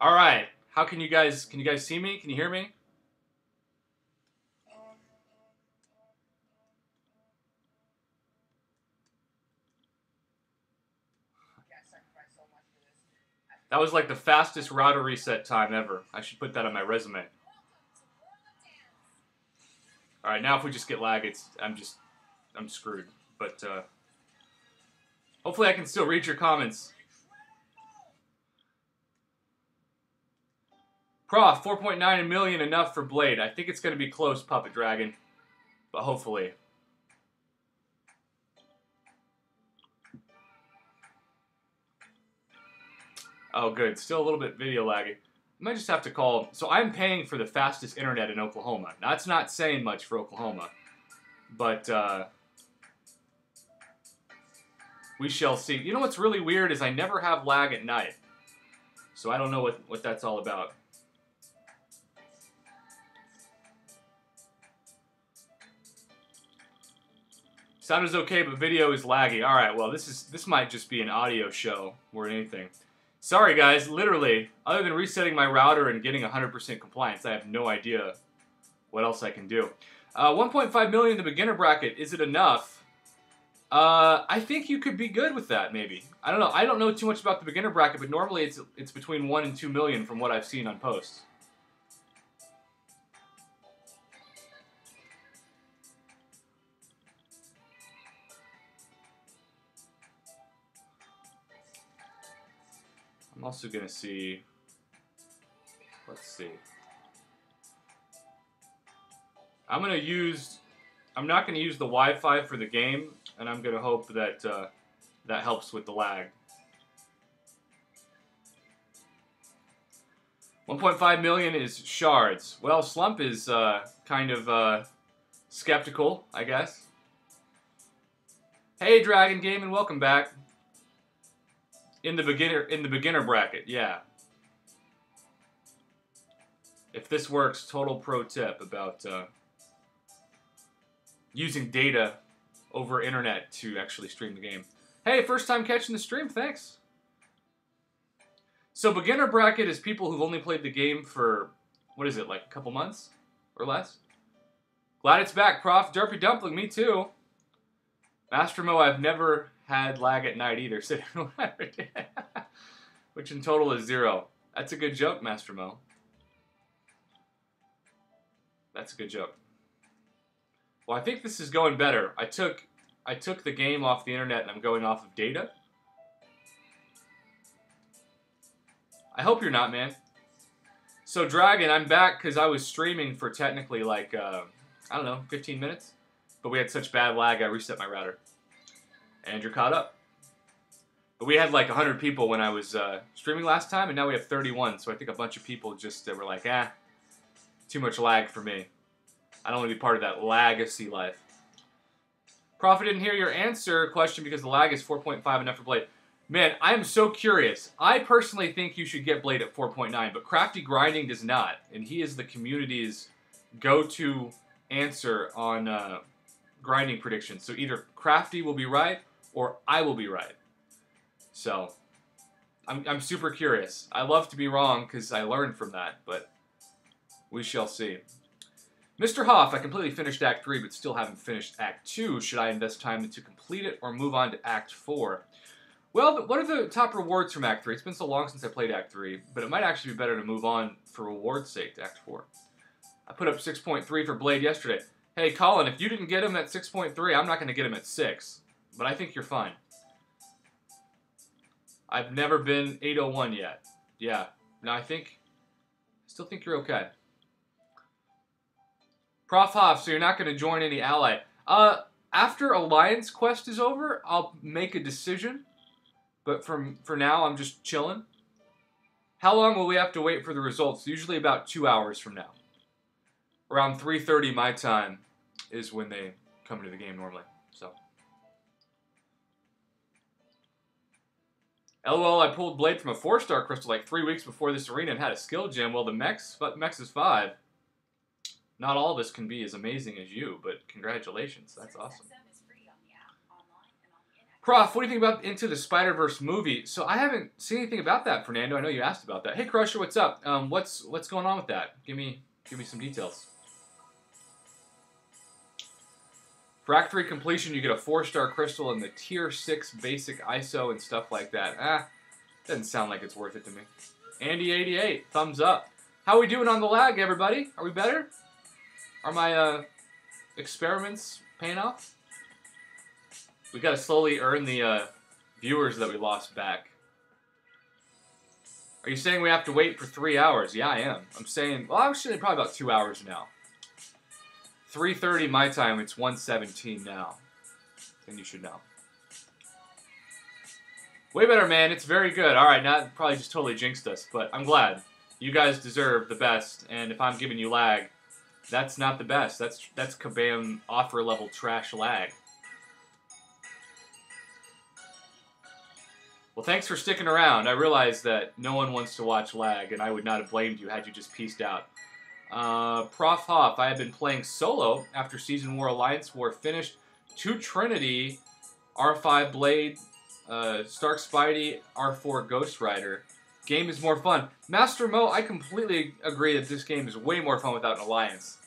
All right. How can you guys see me? Can you hear me? That was like the fastest router reset time ever. I should put that on my resume. All right, now if we just get lag, I'm screwed. But hopefully I can still read your comments. Prof, 4.9 million enough for Blade. I think it's going to be close, Puppet Dragon. But hopefully. Oh, good. Still a little bit video laggy. I might just have to call. So I'm paying for the fastest internet in Oklahoma. That's not saying much for Oklahoma. But we shall see. You know what's really weird is I never have lag at night. So I don't know what that's all about. Sound is okay, but video is laggy. All right, well, this might just be an audio show more than anything. Sorry, guys. Literally, other than resetting my router and getting 100% compliance, I have no idea what else I can do. 1.5 million in the beginner bracket. Is it enough? I think you could be good with that, maybe. I don't know. I don't know too much about the beginner bracket, but normally it's between 1 and 2 million from what I've seen on posts. I'm also going to see, let's see. I'm not going to use the Wi-Fi for the game, and I'm going to hope that that helps with the lag. 1.5 million is shards. Well, Slump is kind of skeptical, I guess. Hey, Dragon Gaming, welcome back. In the beginner bracket, yeah. If this works, total pro tip about using data over internet to actually stream the game. Hey, first time catching the stream, thanks. So beginner bracket is people who've only played the game for, what is it, like a couple months or less? Glad it's back, Prof. Derpy Dumpling, me too. Master Mo, I've never had lag at night either, which in total is 0. That's a good joke, Master Mo. That's a good joke. Well, I think this is going better. I took the game off the internet and I'm going off of data. I hope you're not, man. So, Dragon, I'm back because I was streaming for technically like, I don't know, 15 minutes. But we had such bad lag, I reset my router. And you're caught up. But we had like 100 people when I was streaming last time, and now we have 31. So I think a bunch of people just were like, too much lag for me. I don't want to be part of that legacy life. Prof, I didn't hear your answer question because the lag is 4.5 enough for Blade. Man, I am so curious. I personally think you should get Blade at 4.9, but Crafty Grinding does not. And he is the community's go-to answer on grinding predictions. So either Crafty will be right or I will be right. So I'm super curious. I love to be wrong because I learned from that, but we shall see. Mr. Hoff, I completely finished Act 3 but still haven't finished Act 2. Should I invest time to complete it or move on to Act 4? Well, what are the top rewards from Act 3? It's been so long since I played Act 3, but it might actually be better to move on for reward's sake to Act 4. I put up 6.3 for Blade yesterday. Hey, Colin, if you didn't get him at 6.3, I'm not going to get him at 6. But I think you're fine. I've never been 801 yet. Yeah. No, I still think you're okay. Prof Hoff, so you're not going to join any ally. After Alliance Quest is over, I'll make a decision. But for now, I'm just chilling. How long will we have to wait for the results? Usually about 2 hours from now. Around 3:30 my time is when they come into the game normally. So. LOL, I pulled Blade from a 4-star crystal like 3 weeks before this arena and had a skill gem. Well, the Mex is 5. Not all of us can be as amazing as you, but congratulations. That's awesome. Prof, what do you think about Into the Spider-Verse movie? So I haven't seen anything about that, Fernando. I know you asked about that. Hey, Crusher, what's up? What's going on with that? Give me some details. For Act 3 completion, you get a 4-star crystal and the Tier 6 basic ISO and stuff like that. Doesn't sound like it's worth it to me. Andy88, thumbs up. How are we doing on the lag, everybody? Are we better? Are my experiments paying off? We got to slowly earn the viewers that we lost back. Are you saying we have to wait for 3 hours? Yeah, I am. I'm saying, well, I'm saying probably about 2 hours now. 3:30 my time, it's 1:17 now. And you should know. Way better, man. It's very good. All right, now probably just totally jinxed us, but I'm glad. You guys deserve the best, and if I'm giving you lag, that's not the best. That's Kabam offer level trash lag. Well, thanks for sticking around. I realize that no one wants to watch lag, and I would not have blamed you had you just pieced out. Prof Hoff, I have been playing solo after Season War Alliance War finished. 2 Trinity, R5 Blade, Stark Spidey, R4 Ghost Rider. Game is more fun. Master Mo, I completely agree that this game is way more fun without an alliance.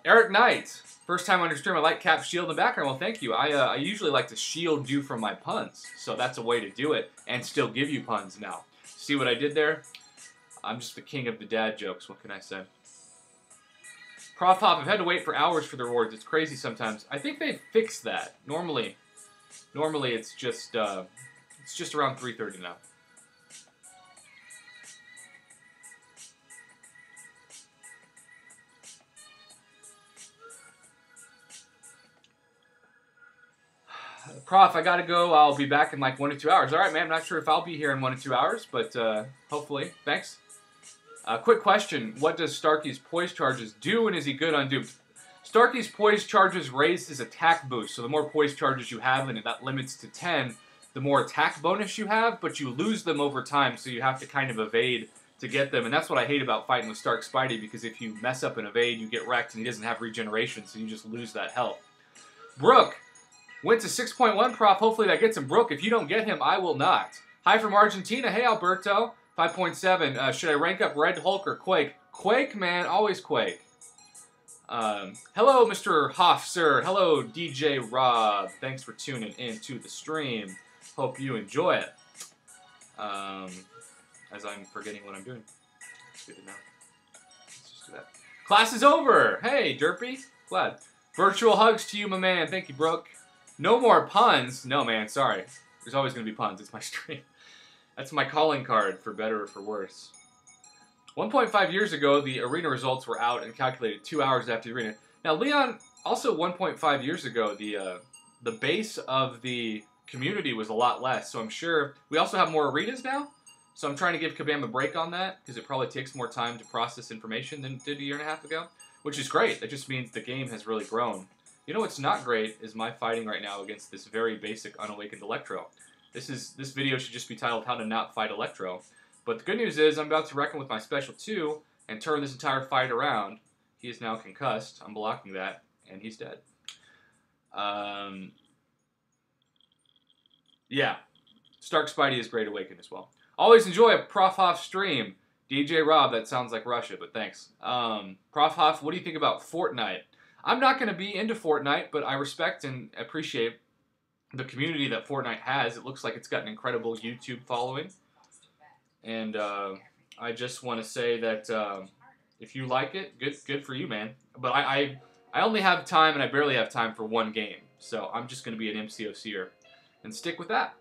Eric Knight, first time on your stream, I like Cap Shield in the background. Well, thank you. I usually like to shield you from my puns, so that's a way to do it and still give you puns now. See what I did there? I'm just the king of the dad jokes. What can I say? Prof Hop, I've had to wait for hours for the rewards. It's crazy sometimes. I think they fixed that. Normally it's just around 3:30 now. Prof, I gotta go. I'll be back in like 1 to 2 hours. All right, man. I'm not sure if I'll be here in 1 to 2 hours, but hopefully. Thanks. Quick question. What does Starky's poise charges do, and is he good on Doom? Starky's poise charges raise his attack boost, so the more poise charges you have, and that limits to 10, the more attack bonus you have, but you lose them over time, so you have to kind of evade to get them, and that's what I hate about fighting with Stark Spidey, because if you mess up and evade, you get wrecked, and he doesn't have regeneration, so you just lose that health. Brooke went to 6.1, Prof. Hopefully that gets him. Brooke, if you don't get him, I will not. Hi from Argentina. Hey, Alberto. 5.7. Should I rank up Red Hulk or Quake? Quake, man. Always Quake. Hello, Mr. Hoff, sir. Hello, DJ Rob. Thanks for tuning in to the stream. Hope you enjoy it. As I'm forgetting what I'm doing. It's good to know. Let's just do that. Class is over. Hey, Derpy. Glad. Virtual hugs to you, my man. Thank you, Brooke. No more puns. No, man. Sorry. There's always going to be puns. It's my stream. That's my calling card, for better or for worse. 1.5 years ago, the arena results were out and calculated 2 hours after the arena. Now, Leon, also 1.5 years ago, the base of the community was a lot less. So I'm sure we also have more arenas now. So I'm trying to give Kabam a break on that, because it probably takes more time to process information than it did a year and a half ago, which is great. That just means the game has really grown. You know what's not great is my fighting right now against this very basic unawakened Electro. This video should just be titled How to Not Fight Electro. But the good news is I'm about to reckon with my Special 2 and turn this entire fight around. He is now concussed. I'm blocking that, and he's dead. Yeah. Stark Spidey is Great Awakened as well. Always enjoy a Prof Hoff stream. DJ Rob, that sounds like Russia, but thanks. Prof Hoff, what do you think about Fortnite? I'm not going to be into Fortnite, but I respect and appreciate the community that Fortnite has. It looks like it's got an incredible YouTube following. And I just want to say that if you like it, good for you, man. But I only have time, and I barely have time for one game. So I'm just going to be an MCOCer and stick with that.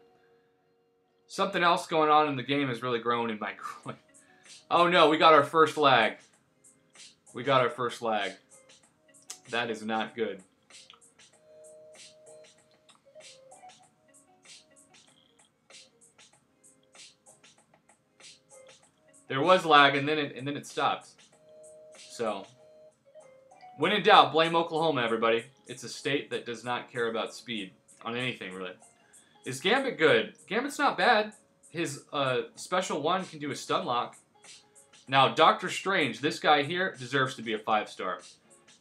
Something else going on in the game has really grown in my groin. Oh no, we got our first lag. We got our first lag. That is not good. There was lag, and then it stopped. So, when in doubt, blame Oklahoma, everybody. It's a state that does not care about speed on anything, really. Is Gambit good? Gambit's not bad. His special 1 can do a stun lock. Now, Doctor Strange, this guy here, deserves to be a 5-star.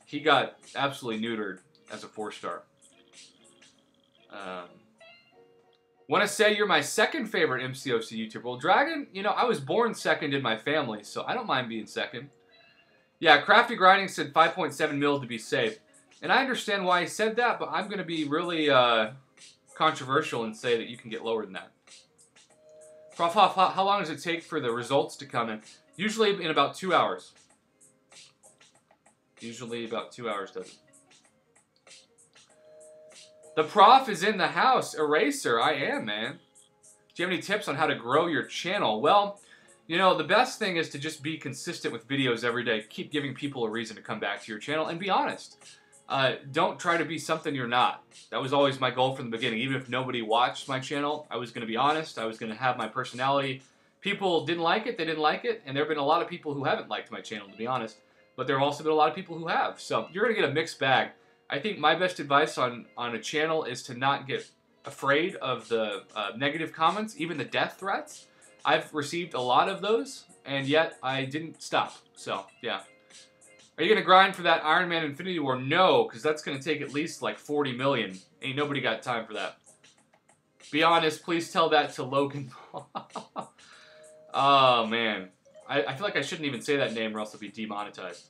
He got absolutely neutered as a 4-star. Want to say you're my second favorite MCOC YouTuber. Well, Dragon, you know, I was born second in my family, so I don't mind being second. Yeah, Crafty Grinding said 5.7 mil to be safe. And I understand why he said that, but I'm going to be really controversial and say that you can get lower than that. Prof Hoff, how long does it take for the results to come in? Usually in about 2 hours. Usually about 2 hours does it. The prof is in the house. Eraser, I am, man. Do you have any tips on how to grow your channel? Well, you know, the best thing is to just be consistent with videos every day. Keep giving people a reason to come back to your channel and be honest. Don't try to be something you're not. That was always my goal from the beginning. Even if nobody watched my channel, I was going to be honest. I was going to have my personality. People didn't like it, they didn't like it, and there have been a lot of people who haven't liked my channel, to be honest. But there have also been a lot of people who have. So you're going to get a mixed bag. I think my best advice on a channel is to not get afraid of the negative comments, even the death threats. I've received a lot of those, and yet I didn't stop. So, yeah. Are you going to grind for that Iron Man Infinity War? No, because that's going to take at least like 40 million. Ain't nobody got time for that. Be honest, please tell that to Logan Paul. Oh, man. I feel like I shouldn't even say that name or else it'll be demonetized.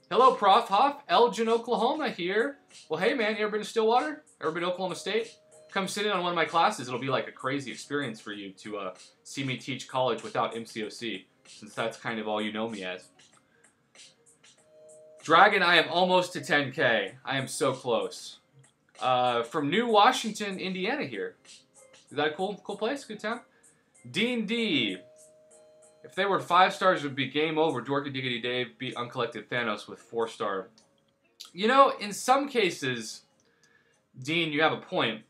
Hello, Prof Hoff. Elgin, Oklahoma here. Well, hey, man, you ever been to Stillwater? Ever been to Oklahoma State? Come sit in on one of my classes. It'll be like a crazy experience for you to see me teach college without MCOC, since that's kind of all you know me as. Dragon, I am almost to 10K. I am so close. From New Washington, Indiana here. Is that a cool place? Good town? Dean D. If they were 5 stars, it would be game over. Dorky Diggity Dave beat Uncollected Thanos with 4-star. You know, in some cases, Dean, you have a point.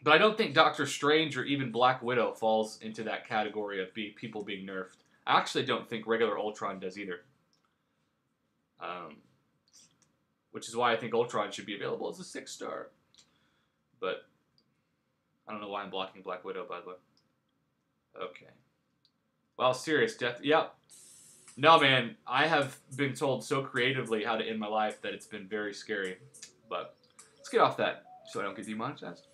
But I don't think Doctor Strange or even Black Widow falls into that category of people being nerfed. I actually don't think regular Ultron does either. Which is why I think Ultron should be available as a 6-star. But I don't know why I'm blocking Black Widow, by the way. Okay. Well, serious death. Yep. No, man. I have been told so creatively how to end my life that it's been very scary. But let's get off that so I don't get demonetized.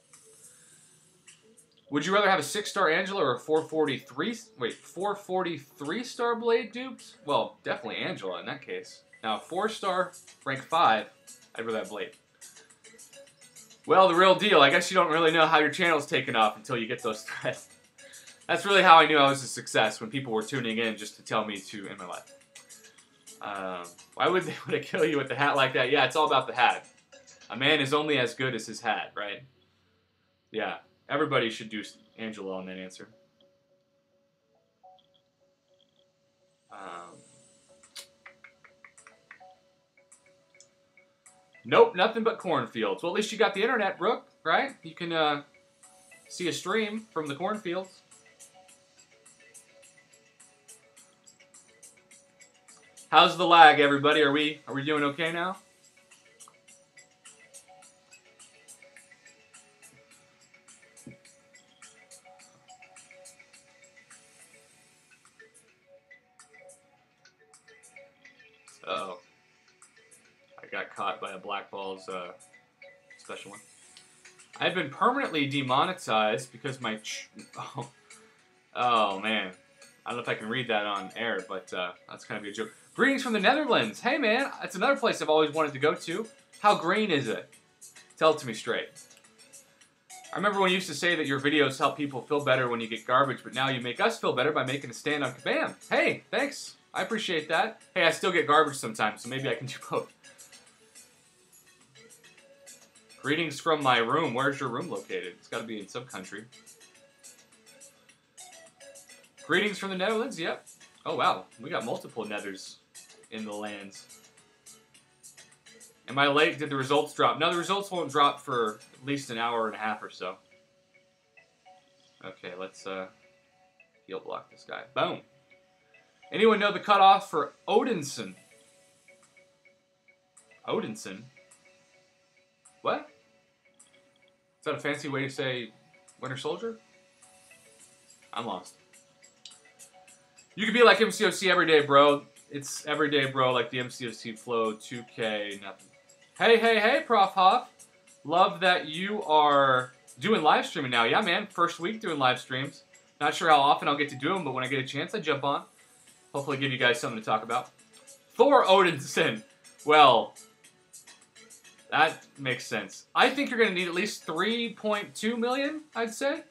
Would you rather have a 6-star Angela or a 443-star Blade dupes? Well, definitely Angela in that case. Now, 4-star, rank 5, I'd rather have Blade. Well, the real deal. I guess you don't really know how your channel's taken off until you get those threats. That's really how I knew I was a success, when people were tuning in just to tell me to end my life. Why would they kill you with the hat like that? Yeah, it's all about the hat. A man is only as good as his hat, right? Yeah, everybody should do Angela on that answer. Nope, nothing but cornfields. Well, at least you got the internet, Brooke, right? You can see a stream from the cornfields. How's the lag, everybody? Are we doing okay now? Uh-oh. I got caught by a Black Balls special one. I've been permanently demonetized because my... Oh, man. I don't know if I can read that on air, but that's kind of a joke. Greetings from the Netherlands. Hey, man. It's another place I've always wanted to go to. How green is it? Tell it to me straight. I remember when you used to say that your videos help people feel better when you get garbage, but now you make us feel better by making a stand on Kabam. Hey, thanks. I appreciate that. Hey, I still get garbage sometimes, so maybe I can do both. Greetings from my room. Where's your room located? It's got to be in some country. Greetings from the Netherlands. Yep. Oh, wow. We got multiple nethers in the lands. Am I late? Did the results drop? No, the results won't drop for at least an hour and a half or so. Okay, let's heal block this guy. Boom. Anyone know the cutoff for Odinson? Odinson? What? Is that a fancy way to say Winter Soldier? I'm lost. You can be like MCOC every day, bro. It's every day, bro, like the MCOC flow, 2K, nothing. Hey, hey, hey, Prof Hoff. Love that you are Doing live streaming now. Yeah, man. First week doing live streams. Not sure how often I'll get to do them, but when I get a chance, I jump on. Hopefully give you guys something to talk about. Thor Odinson. Well, that makes sense. I think you're going to need at least 3.2 million, I'd say.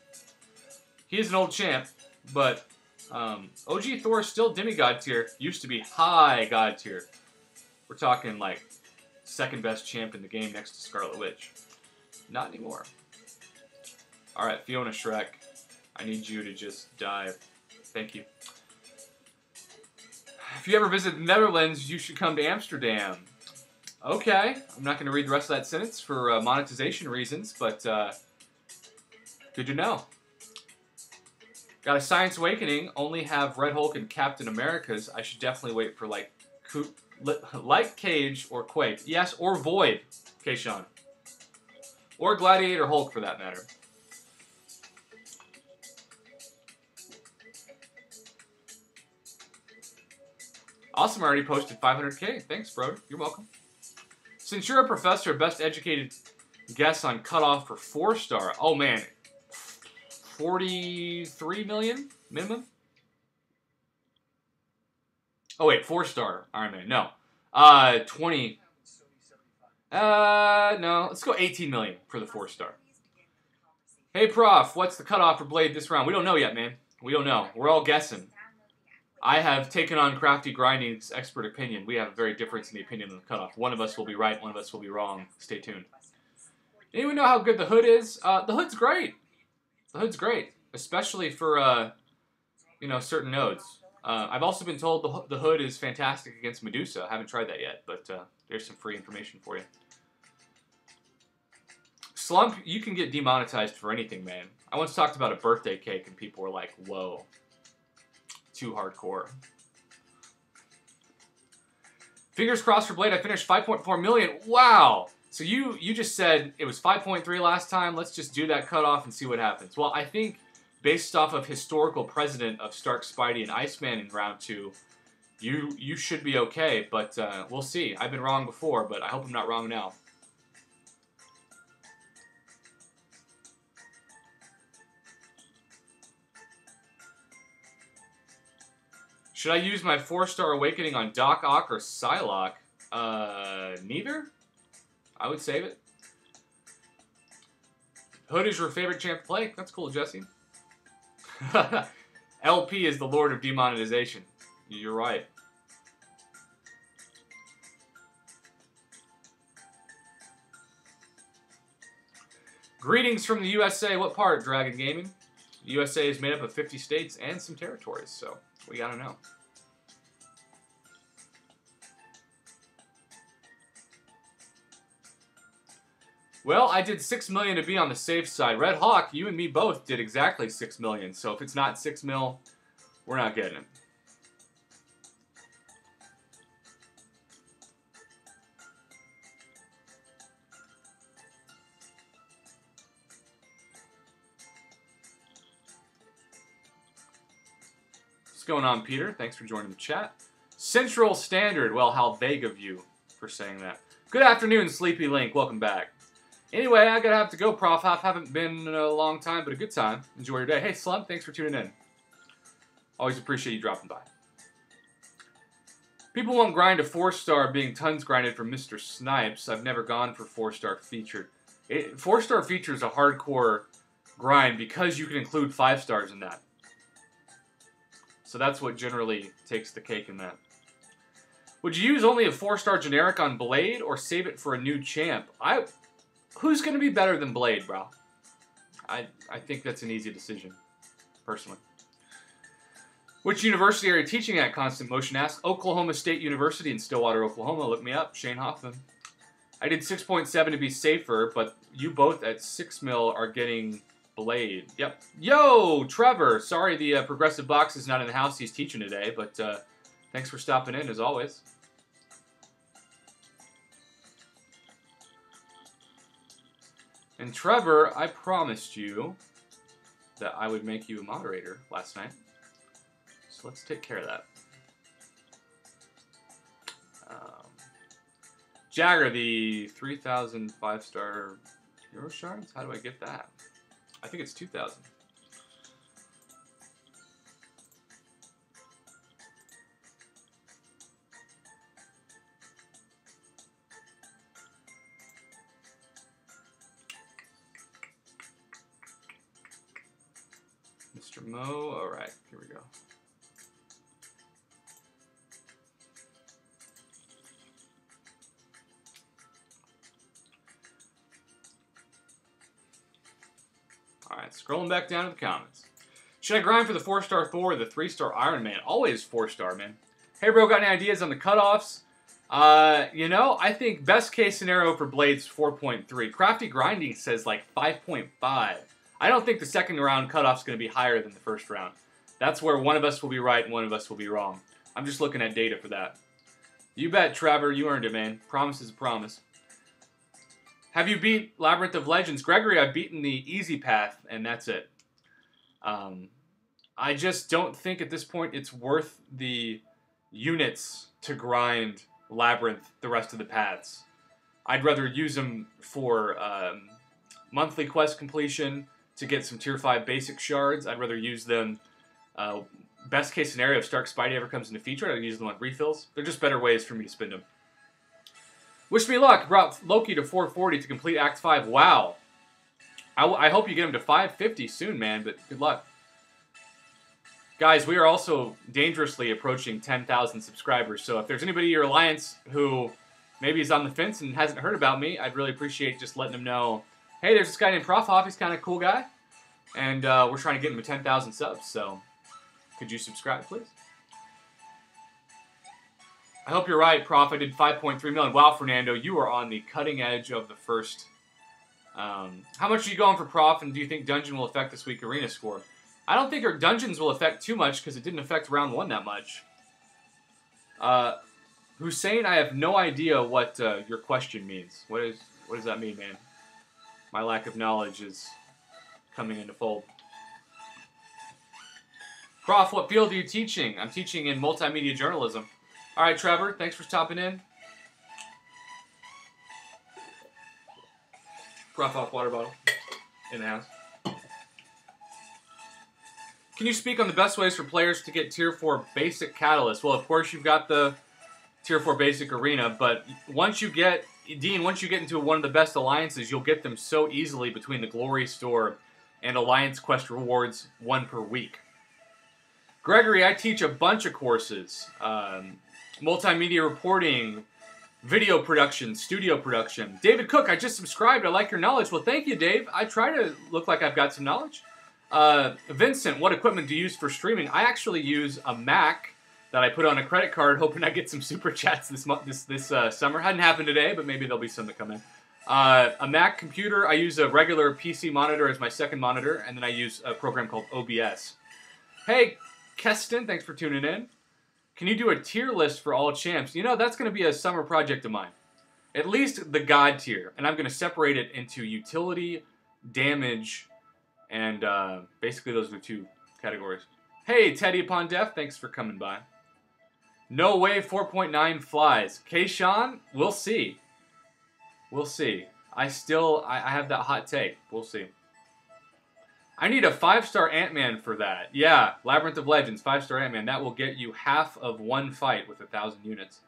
He is an old champ, but OG Thor is still demigod tier. Used to be high god tier. We're talking like second best champ in the game next to Scarlet Witch. Not anymore. Alright, Fiona Shrek. I need you to just dive. Thank you. If you ever visit the Netherlands, you should come to Amsterdam. Okay. I'm not going to read the rest of that sentence for monetization reasons, but good to know. Got a Science Awakening. Only have Red Hulk and Captain America's. I should definitely wait for like Cage or Quake. Yes, or Void, Kayshawn. Or Gladiator Hulk for that matter. Awesome, I already posted 500K. Thanks, bro. You're welcome. Since you're a professor, best educated guess on cutoff for 4-star. Oh, man. 43 million minimum? Oh, wait. 4-star Iron Man. No. 20. No. Let's go 18 million for the 4-star. Hey, Prof. What's the cutoff for Blade this round? We don't know yet, man. We don't know. We're all guessing. I have taken on Crafty Grinding's expert opinion. We have a very difference in the opinion of the cutoff. One of us will be right, one of us will be wrong. Stay tuned. Anyone know how good the hood is? The hood's great. The hood's great, especially for, you know, certain nodes. I've also been told the hood is fantastic against Medusa. I haven't tried that yet, but there's some free information for you. Slump, you can get demonetized for anything, man. I once talked about a birthday cake, and people were like, whoa. Too hardcore. Fingers crossed for Blade. I finished 5.4 million. Wow. So you just said it was 5.3 last time. Let's just do that cutoff and see what happens. Well, I think based off of historical precedent of Stark, Spidey, and Iceman in round 2, you should be okay. But we'll see. I've been wrong before, but I hope I'm not wrong now. Should I use my 4-star Awakening on Doc Ock or Psylocke? Neither. I would save it. Hood is your favorite champ to play? That's cool, Jesse. LP is the Lord of Demonetization. You're right. Greetings from the USA. What part, Dragon Gaming? The USA is made up of 50 states and some territories, so we gotta know. Well, I did 6 million to be on the safe side. Red Hawk, you and me both did exactly 6 million. So if it's not 6 mil, we're not getting it. What's going on, Peter? Thanks for joining the chat. Central Standard. Well, how vague of you for saying that. Good afternoon, Sleepy Link. Welcome back. Anyway, I gotta have to go, Prof. Haven't been in a long time, but a good time. Enjoy your day. Hey, Slump, thanks for tuning in. Always appreciate you dropping by. People won't grind a 4-star being tons grinded from Mr. Snipes. I've never gone for 4-star featured. 4-star feature is a hardcore grind because you can include 5 stars in that. So that's what generally takes the cake in that. Would you use only a 4-star generic on Blade or save it for a new champ? Who's going to be better than Blade, bro? I think that's an easy decision, personally. Which university are you teaching at? Constant Motion asks. Oklahoma State University in Stillwater, Oklahoma. Look me up. Shane Hoffman. I did 6.7 to be safer, but you both at 6 mil are getting Blade. Yep. Yo, Trevor. Sorry the Progressive Box is not in the house. He's teaching today, but thanks for stopping in, as always. And Trevor, I promised you that I would make you a moderator last night. So let's take care of that. Jagger, the 3,000 5-star Euro shards? How do I get that? I think it's 2,000. Mr. Mo, all right, here we go. All right, scrolling back down to the comments. Should I grind for the 4-star Thor or the 3-star Iron Man? Always 4-star, man. Hey, bro, got any ideas on the cutoffs? You know, I think best case scenario for Blades 4.3. Crafty Grinding says like 5.5. I don't think the second round cutoff's going to be higher than the first round. That's where one of us will be right and one of us will be wrong. I'm just looking at data for that. You bet, Trevor. You earned it, man. Promise is a promise. Have you beat Labyrinth of Legends? Gregory, I've beaten the easy path, and that's it. I just don't think at this point it's worth the units to grind Labyrinth the rest of the paths. I'd rather use them for monthly quest completion to get some tier 5 basic shards. I'd rather use them, best case scenario, if Stark Spidey ever comes into feature, I'd use them on refills. They're just better ways for me to spend them. Wish me luck. Brought Loki to 440 to complete Act 5. Wow. I hope you get him to 550 soon, man, but good luck. Guys, we are also dangerously approaching 10,000 subscribers, so if there's anybody in your alliance who maybe is on the fence and hasn't heard about me, I'd really appreciate just letting them know, hey, there's this guy named Prof Hoff, he's kind of a cool guy, and we're trying to get him to 10,000 subs, so could you subscribe, please? I hope you're right, Prof. I did 5.3 million. Wow, Fernando, you are on the cutting edge of the first. How much are you going for, Prof, and do you think Dungeon will affect this week's arena score? I don't think our Dungeons will affect too much because it didn't affect round 1 that much. Hussein, I have no idea what your question means. What does that mean, man? My lack of knowledge is coming into fold. Prof, what field are you teaching? I'm teaching in multimedia journalism. All right, Trevor, thanks for stopping in. Prof off water bottle in the house. Can you speak on the best ways for players to get Tier 4 Basic Catalyst? Well, of course, you've got the Tier 4 Basic Arena, but once you get, Dean, once you get into one of the best alliances, you'll get them so easily between the Glory Store and Alliance Quest Rewards, 1 per week. Gregory, I teach a bunch of courses. Multimedia reporting, video production, studio production. David Cook, I just subscribed. I like your knowledge. Well, thank you, Dave. I try to look like I've got some knowledge. Vincent, what equipment do you use for streaming? I actually use a Mac that I put on a credit card, hoping I get some super chats this summer. Hadn't happened today, but maybe there'll be some that come in. A Mac computer. I use a regular PC monitor as my second monitor, and then I use a program called OBS. Hey, Keston, thanks for tuning in. Can you do a tier list for all champs? You know, that's going to be a summer project of mine. At least the God tier. And I'm going to separate it into utility, damage, and basically those are the 2 categories. Hey, Teddy Upon Death, thanks for coming by. No way 4.9 flies. Kayshawn, we'll see. We'll see. I have that hot take. We'll see. I need a 5-star Ant-Man for that. Yeah, Labyrinth of Legends, 5-star Ant-Man. That will get you half of 1 fight with 1,000 units.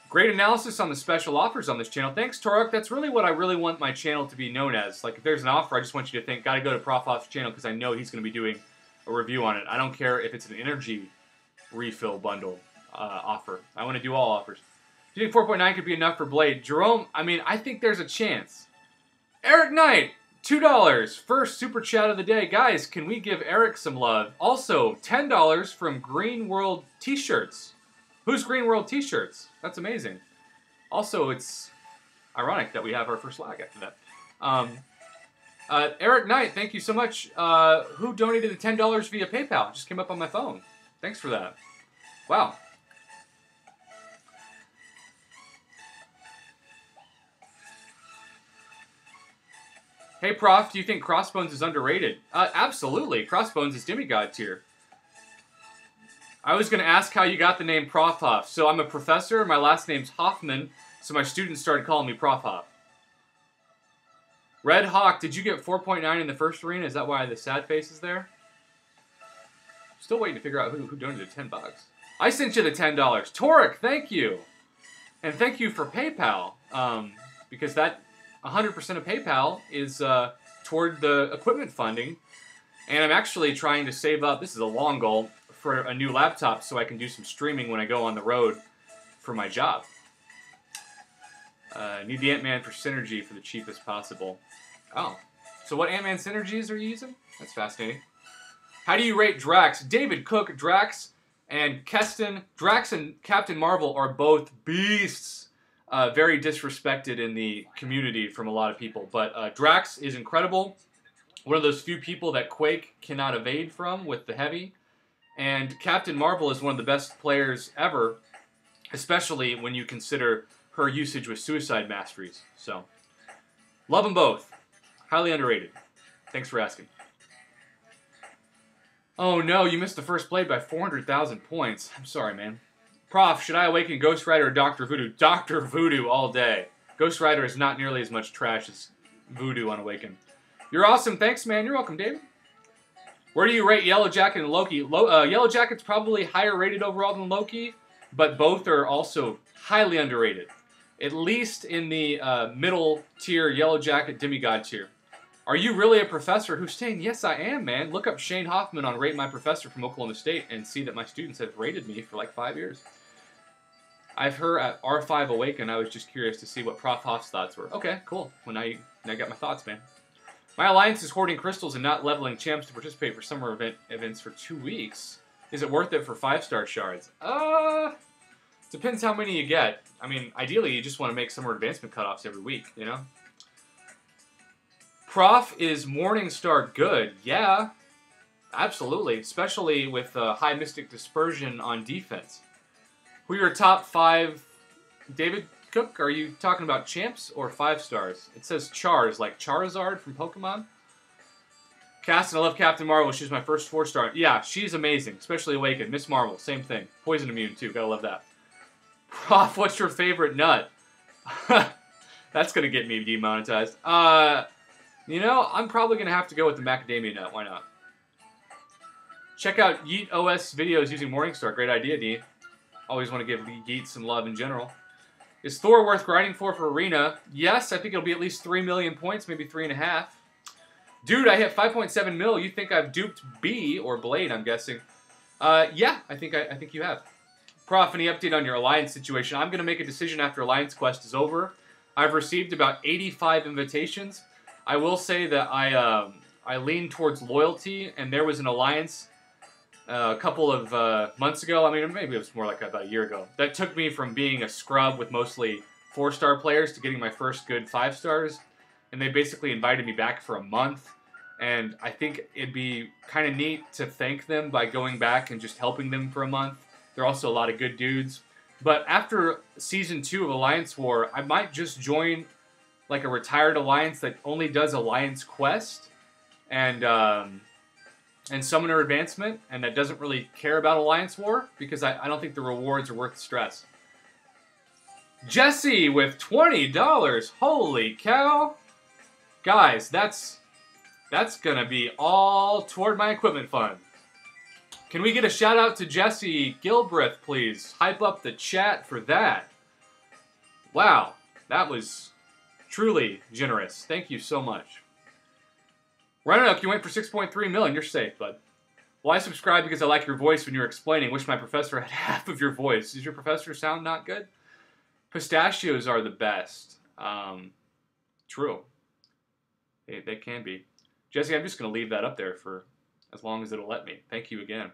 Great analysis on the special offers on this channel. Thanks, Torok. That's really what I really want my channel to be known as. Like, if there's an offer, I just want you to think, gotta go to Prof Off's channel because I know he's going to be doing a review on it. I don't care if it's an energy refill bundle offer. I want to do all offers. Do you think 4.9 could be enough for Blade? Jerome, I mean, I think there's a chance. Eric Knight, $2. First super chat of the day. Guys, can we give Eric some love? Also, $10 from Green World T-shirts. Who's Green World T-shirts? That's amazing. Also, it's ironic that we have our first lag after that. Eric Knight, thank you so much. Who donated the $10 via PayPal? Just came up on my phone. Thanks for that. Wow. Hey, Prof, do you think Crossbones is underrated? Absolutely. Crossbones is demigod tier. I was going to ask how you got the name Prof Hoff. So I'm a professor. My last name's Hoffman, so my students started calling me Prof Hoff. Red Hawk, did you get 4.9 in the first arena? Is that why the sad face is there? Still waiting to figure out who donated 10 bucks. I sent you the $10. Toric, thank you. And thank you for PayPal. Because that 100% of PayPal is toward the equipment funding. And I'm actually trying to save up, this is a long goal, for a new laptop so I can do some streaming when I go on the road for my job. Need the Ant-Man for Synergy for the cheapest possible. Oh. So what Ant-Man Synergies are you using? That's fascinating. How do you rate Drax? David Cook, Drax, and Keston. Drax and Captain Marvel are both beasts. Very disrespected in the community from a lot of people. But Drax is incredible. One of those few people that Quake cannot evade from with the heavy. And Captain Marvel is one of the best players ever, especially when you consider her usage with Suicide Masteries. So, love them both. Highly underrated. Thanks for asking. Oh no, you missed the first blade by 400,000 points. I'm sorry, man. Prof, should I awaken Ghost Rider or Dr. Voodoo? Dr. Voodoo all day. Ghost Rider is not nearly as much trash as Voodoo on Awaken. You're awesome. Thanks, man. You're welcome, David. Where do you rate Yellow Jacket and Loki? Yellow Jacket's probably higher rated overall than Loki, but both are also highly underrated. At least in the middle tier, Yellow Jacket demigod tier. Are you really a professor? Hussein? Yes, I am, man. Look up Shane Hoffman on Rate My Professor from Oklahoma State and see that my students have rated me for like 5 years. I've heard at R5 Awaken, I was just curious to see what Prof Hoff's thoughts were. Okay, cool. Well, now I got my thoughts, man. My alliance is hoarding crystals and not leveling champs to participate for summer events for 2 weeks. Is it worth it for 5-star shards? Depends how many you get. I mean, ideally, you just want to make summer advancement cutoffs every week, you know? Prof, is Morningstar good? Yeah, absolutely. Especially with high Mystic Dispersion on defense. Who are your top 5? David Cook, are you talking about champs or 5 stars? It says Chars, like Charizard from Pokemon. Caston, I love Captain Marvel. She's my first 4-star. Yeah, she's amazing, especially Awakened. Miss Marvel, same thing. Poison immune, too. Gotta love that. Prof, what's your favorite nut? That's gonna get me demonetized. You know, I'm probably going to have to go with the macadamia nut. Why not? Check out Yeet OS videos using Morningstar. Great idea, D. Always want to give Yeet some love in general. Is Thor worth grinding for Arena? Yes, I think it'll be at least 3 million points, maybe 3.5. Dude, I hit 5.7 mil. You think I've duped B, or Blade, I'm guessing. Yeah, I think you have. Prof, any update on your Alliance situation? I'm going to make a decision after Alliance Quest is over. I've received about 85 invitations. I will say that I lean towards loyalty, and there was an alliance a couple of months ago. I mean, maybe it was more like about a year ago. That took me from being a scrub with mostly 4-star players to getting my first good 5 stars, and they basically invited me back for a month. And I think it'd be kind of neat to thank them by going back and just helping them for a month. They're also a lot of good dudes. But after Season 2 of Alliance War, I might just join like a retired alliance that only does Alliance Quest and Summoner Advancement, and that doesn't really care about Alliance War, because I don't think the rewards are worth the stress. Jesse with $20. Holy cow. Guys, that's gonna be all toward my equipment fund. Can we get a shout out to Jesse Gilbreth, please? Hype up the chat for that. Wow, that was truly generous. Thank you so much. Rhinoduck, you went for 6.3 million. You're safe, bud. Well, I subscribed because I like your voice when you're explaining. Wish my professor had half of your voice. Does your professor sound not good? Pistachios are the best. True. They can be. Jesse, I'm just going to leave that up there for as long as it'll let me. Thank you again.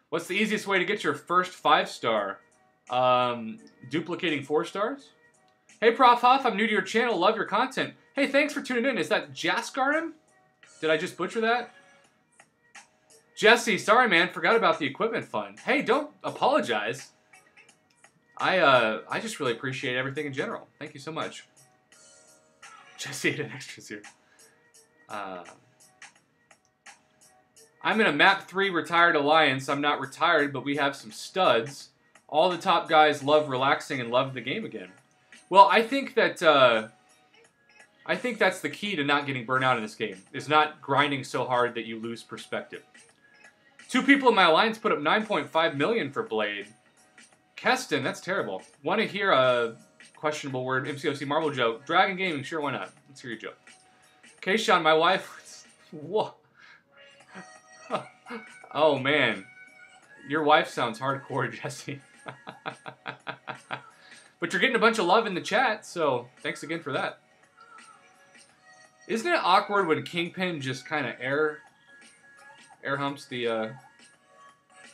What's the easiest way to get your first 5-star? Duplicating 4 stars? Hey, Prof Huff, I'm new to your channel. Love your content. Hey, thanks for tuning in. Is that Jaskarim? Did I just butcher that? Jesse, sorry, man. Forgot about the equipment fund. Hey, don't apologize. I just really appreciate everything in general. Thank you so much. Jesse had extras here. I'm in a Map 3 retired alliance. I'm not retired, but we have some studs. All the top guys love relaxing and love the game again. Well, I think that I think that's the key to not getting burnt out in this game, is not grinding so hard that you lose perspective. 2 people in my alliance put up 9.5 million for Blade. Keston, that's terrible. Want to hear a questionable word MCOC Marvel joke? Dragon Gaming, sure, why not? Let's hear your joke. Kayshawn, my wife... Whoa. Oh, man. Your wife sounds hardcore, Jesse. But you're getting a bunch of love in the chat, so thanks again for that. Isn't it awkward when Kingpin just kind of air humps the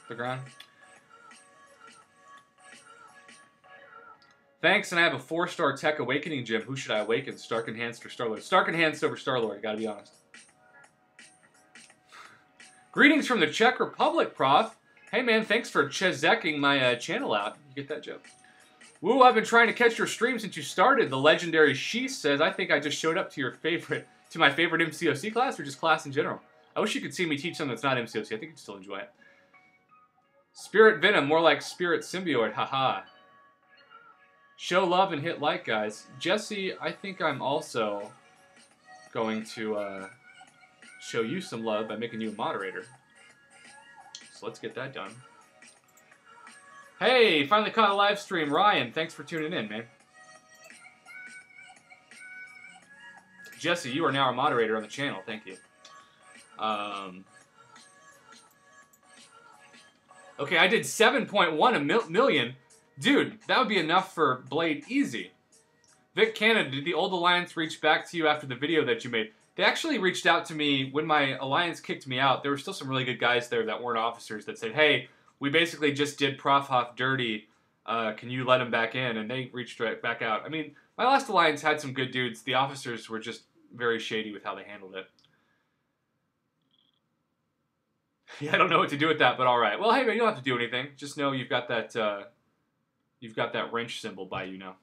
ground? Thanks, and I have a 4-star Tech Awakening gym. Who should I awaken? Stark Enhanced or Star-Lord? Stark Enhanced over Star-Lord, gotta be honest. Greetings from the Czech Republic, Prof. Hey, man, thanks for chezeking my channel out. You get that joke? Woo, I've been trying to catch your stream since you started. The legendary She says, I think I just showed up to my favorite MCOC class or just class in general. I wish you could see me teach something that's not MCOC. I think you'd still enjoy it. Spirit Venom, more like Spirit Symbiote. Haha. Show love and hit like, guys. Jesse, I think I'm also going to show you some love by making you a moderator. So let's get that done. Hey, finally caught a live stream. Ryan, thanks for tuning in, man. Jesse, you are now a moderator on the channel. Thank you. Okay, I did 7.1 million. Dude, that would be enough for Blade easy. Vic Canada, did the old Alliance reach back to you after the video that you made? They actually reached out to me when my Alliance kicked me out. There were still some really good guys there that weren't officers that said, hey, we basically just did Prof Hoff dirty. Can you let him back in? And they reached right back out. I mean, my last Alliance had some good dudes. The officers were just very shady with how they handled it. Yeah, I don't know what to do with that, but all right. Well, hey, man, you don't have to do anything. Just know you've got that wrench symbol by you now.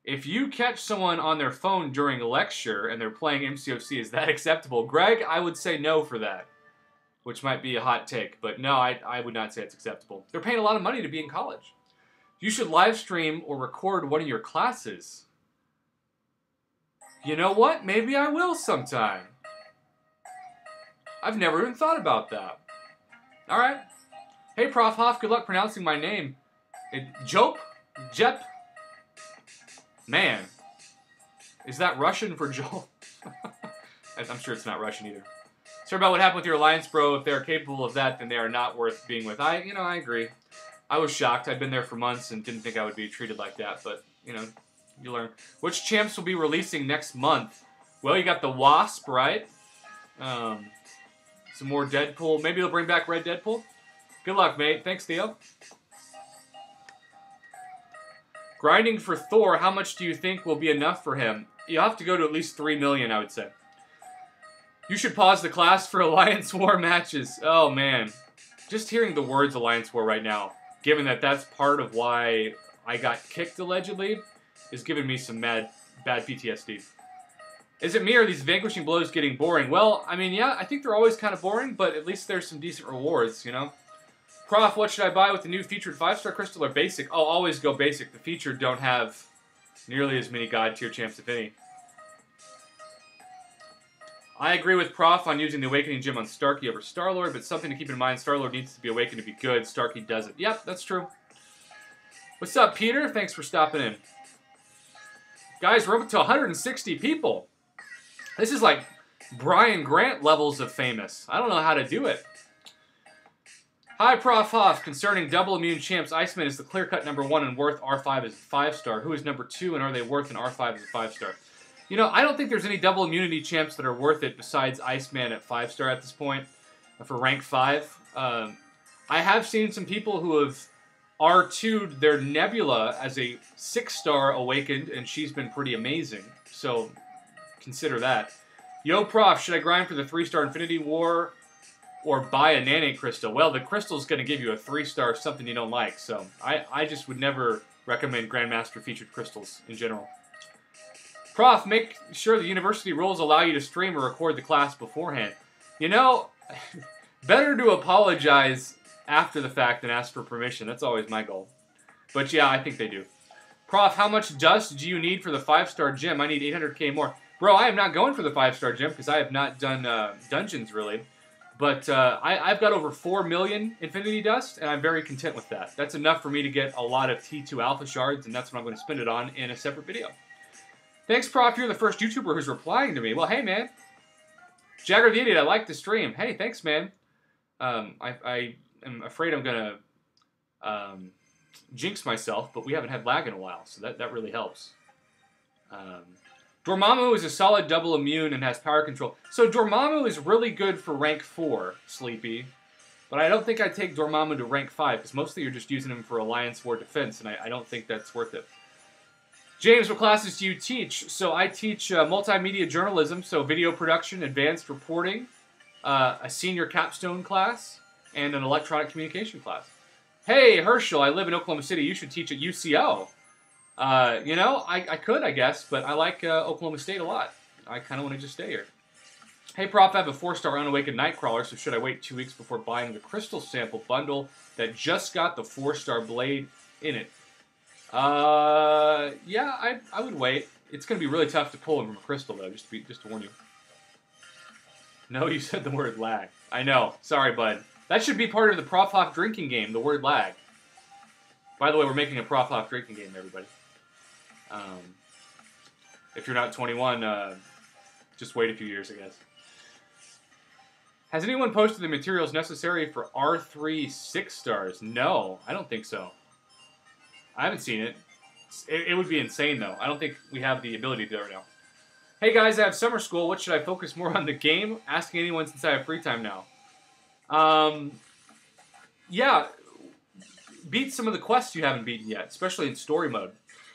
If you catch someone on their phone during a lecture and they're playing MCOC, is that acceptable? Greg, I would say no for that, which might be a hot take, but no, I would not say it's acceptable. They're paying a lot of money to be in college. You should live stream or record one of your classes. You know what? Maybe I will sometime. I've never even thought about that. All right. Hey, Prof Hoff, good luck pronouncing my name. Jope? Jep? Man. Is that Russian for Joel? I'm sure it's not Russian either. Sorry about what happened with your Alliance, bro. If they're capable of that, then they are not worth being with. I agree. I was shocked. I'd been there for months and didn't think I would be treated like that. But, you learn. Which champs will be releasing next month? Well, you got the Wasp, right? Some more Deadpool. Maybe they'll bring back Red Deadpool. Good luck, mate. Thanks, Theo. Grinding for Thor, how much do you think will be enough for him? You'll have to go to at least 3 million, I would say. You should pause the class for Alliance War matches. Oh, man. Just hearing the words Alliance War right now, given that that's part of why I got kicked, allegedly, is giving me some bad PTSD. Is it me or are these vanquishing blows getting boring? Well, I mean, yeah, I think they're always kind of boring, but at least there's some decent rewards, Prof, what should I buy with the new featured 5-star crystal or basic? Oh, always go basic. The featured don't have nearly as many god tier champs, if any. I agree with Prof on using the Awakening Gem on Starkey over Star-Lord, but something to keep in mind, Star-Lord needs to be awakened to be good. Starkey doesn't. Yep, that's true. What's up, Peter? Thanks for stopping in. Guys, we're up to 160 people. This is like Brian Grant levels of famous. I don't know how to do it. Hi, Prof Hoff. Concerning double immune champs, Iceman is the clear-cut #1 and worth R5 as a 5-star. Who is #2 and are they worth an R5 as a 5-star? I don't think there's any double immunity champs that are worth it besides Iceman at 5-star at this point for rank 5. I have seen some people who have R2'd their Nebula as a 6-star awakened, and she's been pretty amazing. So consider that. Yo, Prof, should I grind for the 3-star Infinity War or buy a Nane Crystal? Well, the Crystal's going to give you a 3-star something you don't like, so I just would never recommend Grandmaster featured crystals in general. Prof, make sure the university rules allow you to stream or record the class beforehand. Better to apologize after the fact than ask for permission. That's always my goal. But yeah, I think they do. Prof, how much dust do you need for the 5-star gym? I need 800k more. Bro, I am not going for the 5-star gym because I have not done dungeons, really. But I've got over 4 million Infinity Dust, and I'm very content with that. That's enough for me to get a lot of T2 Alpha Shards, and that's what I'm going to spend it on in a separate video. Thanks, Prof. You're the first YouTuber who's replying to me. Well, hey, man. Jagger the Idiot, I like the stream. Hey, thanks, man. I am afraid I'm going to jinx myself, but we haven't had lag in a while, so that really helps. Dormammu is a solid double immune and has power control. So Dormammu is really good for rank 4, Sleepy. But I don't think I'd take Dormammu to rank 5, because mostly you're just using him for Alliance War defense, and I don't think that's worth it. James, what classes do you teach? So I teach multimedia journalism, so video production, advanced reporting, a senior capstone class, and an electronic communication class. Hey, Herschel, I live in Oklahoma City. You should teach at UCO. You know, I could, I guess, but I like Oklahoma State a lot. I kind of want to just stay here. Hey, Prof, I have a 4-star Unawakened Nightcrawler, so should I wait 2 weeks before buying the Crystal Sample bundle that just got the 4-star blade in it? Yeah, I would wait. It's going to be really tough to pull him from a crystal, though, just to warn you. No, you said the word lag. I know. Sorry, bud. That should be part of the Prof Hoff drinking game, the word lag. By the way, we're making a Prof Hoff drinking game, everybody. If you're not 21, just wait a few years, I guess. Has anyone posted the materials necessary for R3 6 stars? No, I don't think so. I haven't seen it. It would be insane, though. I don't think we have the ability to do it right now. Hey, guys, I have summer school. What should I focus more on, the game? Asking anyone since I have free time now. Yeah, beat some of the quests you haven't beaten yet, especially in story mode.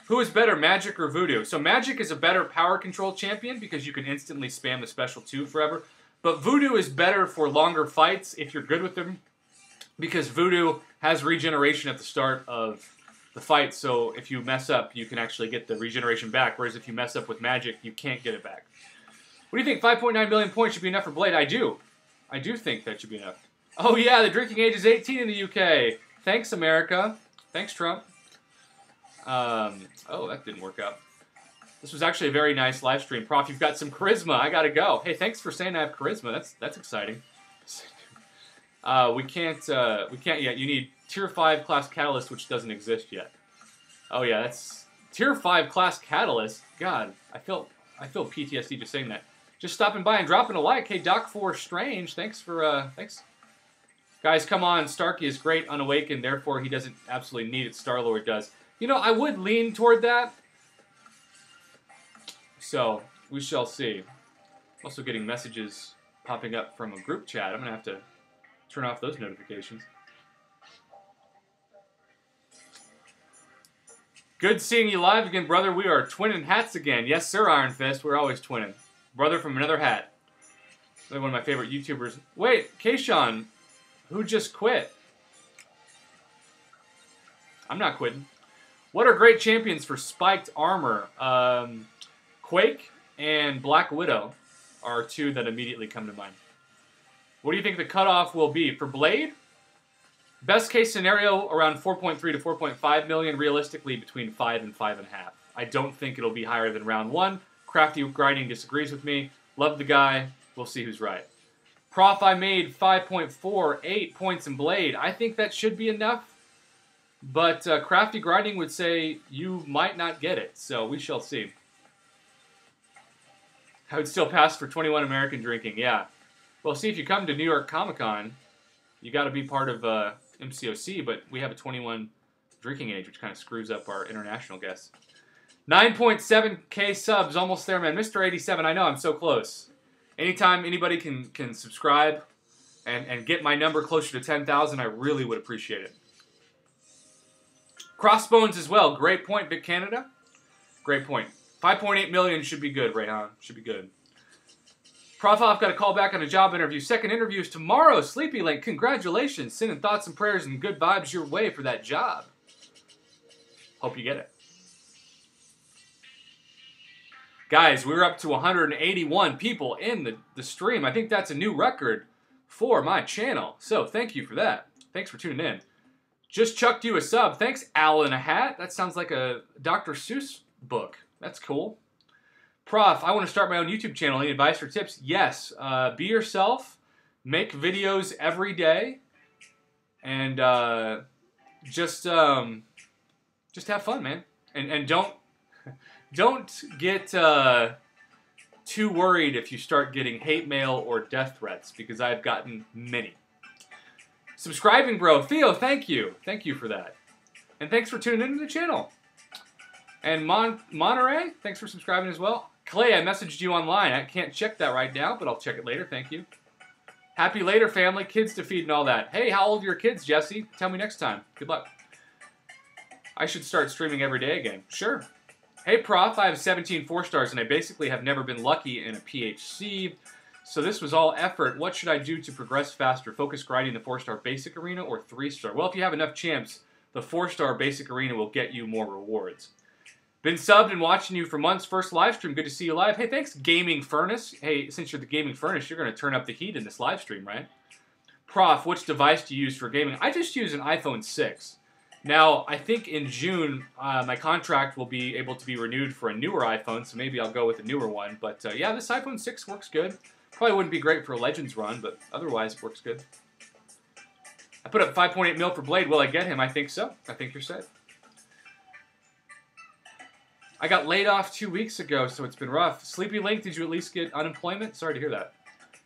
Who is better, Magic or Voodoo? So Magic is a better power control champion because you can instantly spam the special 2 forever. But Voodoo is better for longer fights if you're good with them, because Voodoo has regeneration at the start of the fight, so if you mess up, you can actually get the regeneration back, whereas if you mess up with Magic, you can't get it back. What do you think? 5.9 million points should be enough for Blade? I do. I do think that should be enough. Oh yeah, the drinking age is 18 in the UK. Thanks, America. Thanks, Trump. Oh, that didn't work out. This was actually a very nice live stream. Prof, you've got some charisma. I gotta go. Hey, thanks for saying I have charisma. That's exciting. We can't yet. You need Tier 5 class Catalyst, which doesn't exist yet. Oh yeah, that's Tier 5 class Catalyst. God, I feel PTSD just saying that. Just stopping by and dropping a like. Hey, Doc4 Strange, thanks. Guys, come on. Starkey is great unawakened, therefore he doesn't absolutely need it. Star-Lord does. You know, I would lean toward that. So, we shall see. I'm also getting messages popping up from a group chat. I'm going to have to turn off those notifications. Good seeing you live again, brother. We are twinning hats again. Yes, sir, Iron Fist. We're always twinning. Brother from another hat. One of my favorite YouTubers. Wait, Kayshawn, who just quit? I'm not quitting. What are great champions for spiked armor? Quake and Black Widow are 2 that immediately come to mind. What do you think the cutoff will be? For Blade, best case scenario around 4.3 to 4.5 million, realistically between 5 and 5.5. I don't think it'll be higher than round 1. Crafty Grinding disagrees with me. Love the guy. We'll see who's right. Prof, I made 5.48 points in Blade. I think that should be enough. But Crafty Grinding would say you might not get it. So we shall see. I would still pass for 21 American drinking. Yeah. Well, see, if you come to New York Comic Con, you got to be part of MCOC, but we have a 21 drinking age, which kind of screws up our international guests. 9.7K subs, almost there, man. Mr. 87, I know, I'm so close. Anytime anybody can subscribe and get my number closer to 10,000, I really would appreciate it. Crossbones as well. Great point, Vic Canada. Great point. 5.8 million should be good, Rayhan. Should be good. Prof, I've got a call back on a job interview. Second interview is tomorrow. Sleepy Link, congratulations. Sending thoughts and prayers and good vibes your way for that job. Hope you get it. Guys, we're up to 181 people in the stream. I think that's a new record for my channel. So thank you for that. Thanks for tuning in. Just chucked you a sub. Thanks, Owl in a Hat. That sounds like a Dr. Seuss book. That's cool. Prof, I want to start my own YouTube channel. Any advice or tips? Yes. Be yourself. Make videos every day. And just have fun, man. And don't get too worried if you start getting hate mail or death threats, because I've gotten many. Subscribing, bro. Theo, thank you. Thank you for that. And thanks for tuning into the channel. And Monterey, thanks for subscribing as well. Clay, I messaged you online. I can't check that right now, but I'll check it later. Thank you. Happy later, family. Kids to feed and all that. Hey, how old are your kids, Jesse? Tell me next time. Good luck. I should start streaming every day again. Sure. Hey, Prof, I have 17 4-stars, and I basically have never been lucky in a PHC. So this was all effort. What should I do to progress faster? Focus grinding the 4-star basic arena or 3-star? Well, if you have enough champs, the 4-star basic arena will get you more rewards. Been subbed and watching you for months. First live stream. Good to see you live. Hey, thanks, Gaming Furnace. Hey, since you're the Gaming Furnace, you're going to turn up the heat in this live stream, right? Prof, which device do you use for gaming? I just use an iPhone 6. Now, I think in June, my contract will be able to be renewed for a newer iPhone, so maybe I'll go with a newer one. But yeah, this iPhone 6 works good. Probably wouldn't be great for a Legends run, but otherwise it works good. I put up 5.8 mil for Blade. Will I get him? I think so. I think you're safe. I got laid off 2 weeks ago, so it's been rough. Sleepy Link, did you at least get unemployment? Sorry to hear that.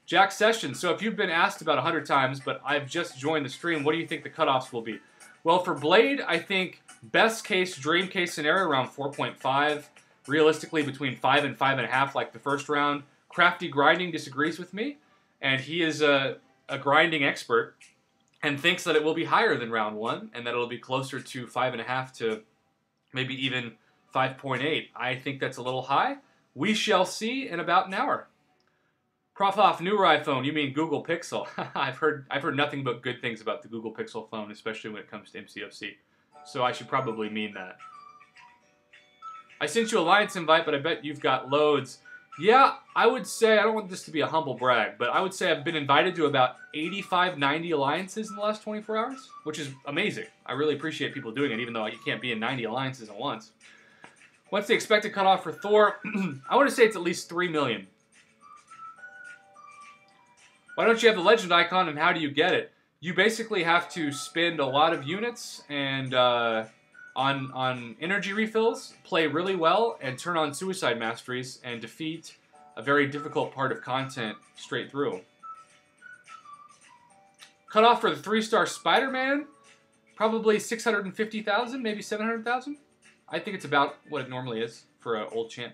Jack Sessions, so if you've been asked about 100 times, but I've just joined the stream, what do you think the cutoffs will be? Well, for Blade, I think best case, dream case scenario, around 4.5. Realistically, between 5 and 5.5, like the first round. Crafty Grinding disagrees with me, and he is a grinding expert and thinks that it will be higher than round 1, and that it'll be closer to 5.5 to maybe even 5.8. I think that's a little high. We shall see in about an hour. Prof off, newer iPhone. You mean Google Pixel? I've heard nothing but good things about the Google Pixel phone, especially when it comes to MCFC. So I should probably mean that. I sent you Alliance invite, but I bet you've got loads. Yeah, I would say, I don't want this to be a humble brag, but I would say I've been invited to about 85, 90 alliances in the last 24 hours, which is amazing. I really appreciate people doing it, even though you can't be in 90 alliances at once. What's the expected cutoff for Thor? I want to say it's at least 3 million. Why don't you have the legend icon, and how do you get it? You basically have to spend a lot of units and on energy refills, play really well, and turn on suicide masteries and defeat a very difficult part of content straight through. Cutoff for the 3-star Spider-Man, probably 650,000, maybe 700,000. I think it's about what it normally is for an old champ.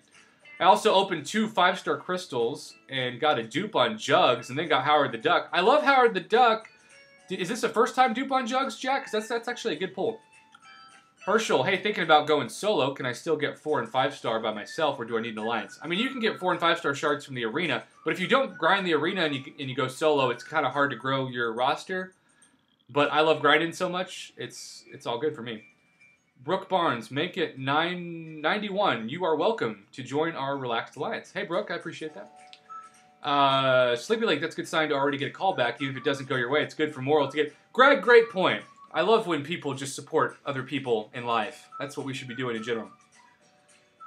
I also opened 2 5-star crystals and got a dupe on Jugs, and then got Howard the Duck. I love Howard the Duck. Is this a first-time dupe on Jugs, Jack? Because that's actually a good pull. Herschel, hey, thinking about going solo. Can I still get 4 and 5-star by myself, or do I need an alliance? I mean, you can get 4 and 5-star shards from the arena, but if you don't grind the arena and you go solo, it's kind of hard to grow your roster. But I love grinding so much, it's all good for me. Brooke Barnes, make it 991. You are welcome to join our Relaxed Alliance. Hey, Brooke, I appreciate that. Sleepy Lake, that's a good sign to already get a call back. Even if it doesn't go your way, it's good for moral to get... Greg, great point. I love when people just support other people in life. That's what we should be doing in general.